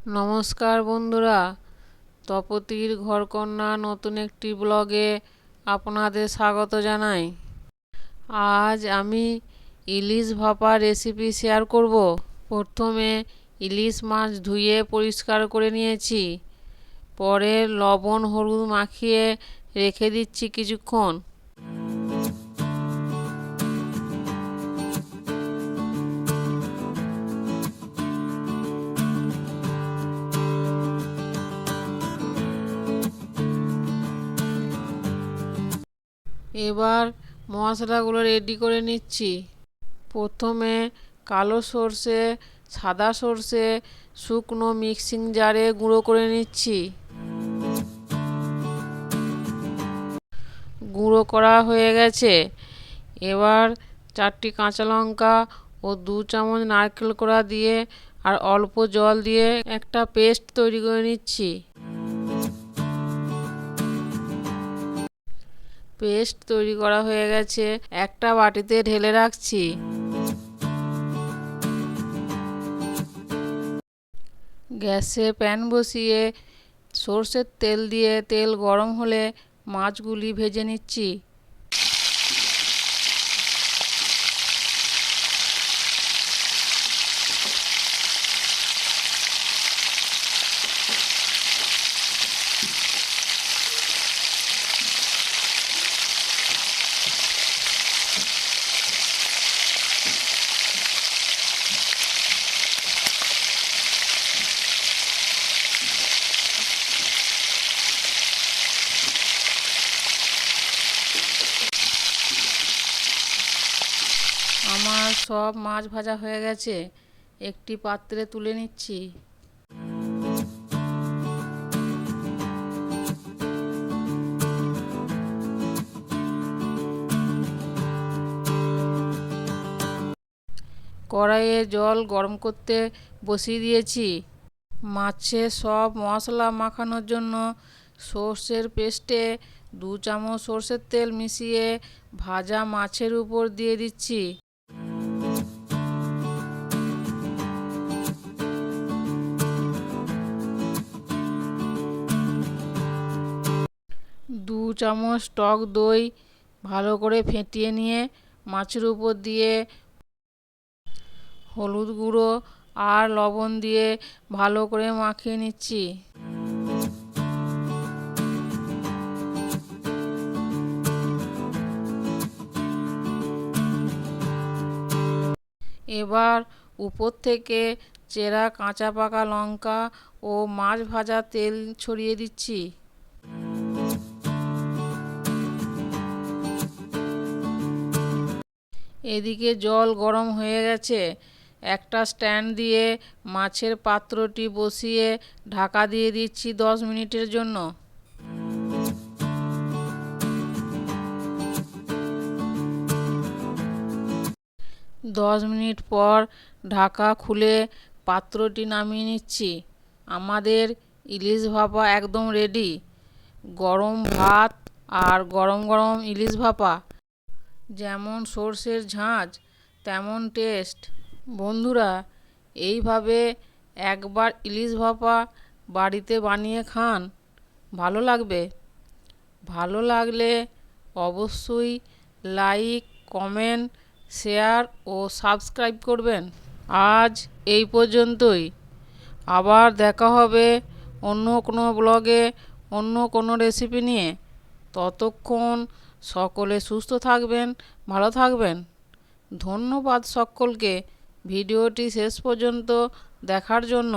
নমস্কার বন্ধুরা, তপতির ঘরকন্যা নতুন একটি ব্লগে আপনাদের স্বাগত জানাই। আজ আমি ইলিশ ভাপা রেসিপি শেয়ার করব। প্রথমে ইলিশ মাছ ধুয়ে পরিষ্কার করে নিয়েছি, পরে লবণ হলুদ মাখিয়ে রেখে দিচ্ছি কিছুক্ষণ। এবার মশলাগুলো রেডি করে নিচ্ছি। প্রথমে কালো সর্ষে, সাদা সর্ষে শুকনো মিক্সিং জারে গুঁড়ো করে নিচ্ছি। গুঁড়ো করা হয়ে গেছে। এবার 4টি কাঁচা লঙ্কা ও 2 চামচ নারকেল কোড়া দিয়ে আর অল্প জল দিয়ে একটা পেস্ট তৈরি করে নিচ্ছি। পেস্ট তৈরি করা হয়ে গেছে, একটা বাটিতে ঢেলে রাখছি। গ্যাসে প্যান বসিয়ে সর্ষের তেল দিয়ে তেল গরম হলে মাছগুলি ভেজে নিচ্ছি। আমার সব মাছ ভাজা হয়ে গেছে, একটি পাত্রে তুলে নিচ্ছি। কড়াইয়ে জল গরম করতে বসিয়ে দিয়েছি। মাছে সব মশলা মাখানোর জন্য সর্ষের পেস্টে 2 চামচ সর্ষের তেল মিশিয়ে ভাজা মাছের উপর দিয়ে দিচ্ছি। দু চামচ টক দই ভালো করে ফেটিয়ে নিয়ে মাছের উপর দিয়ে হলুদ গুঁড়ো আর লবণ দিয়ে ভালো করে মাখিয়ে নিচ্ছি। এবার উপর থেকে চেরা কাঁচা পাকা লঙ্কা ও মাছ ভাজা তেল ছড়িয়ে দিচ্ছি। এদিকে জল গরম হয়ে গেছে, একটা স্ট্যান্ড দিয়ে মাছের পাত্রটি বসিয়ে ঢাকা দিয়ে দিচ্ছি 10 মিনিটের জন্য। 10 মিনিট পর ঢাকা খুলে পাত্রটি নামিয়ে নিচ্ছি। আমাদের ইলিশ ভাপা একদম রেডি। গরম ভাত আর গরম গরম ইলিশ ভাপা, যেমন সর্ষের ঝাঁঝ তেমন টেস্ট। বন্ধুরা, এইভাবে একবার ইলিশ ভাপা বাড়িতে বানিয়ে খান, ভালো লাগবে। ভালো লাগলে অবশ্যই লাইক, কমেন্ট, শেয়ার ও সাবস্ক্রাইব করবেন। আজ এই পর্যন্তই। আবার দেখা হবে অন্য কোনো ব্লগে অন্য কোনো রেসিপি নিয়ে। ততক্ষণ সকলে সুস্থ থাকবেন, ভালো থাকবেন। ধন্যবাদ সকলকে ভিডিওটি শেষ পর্যন্ত দেখার জন্য।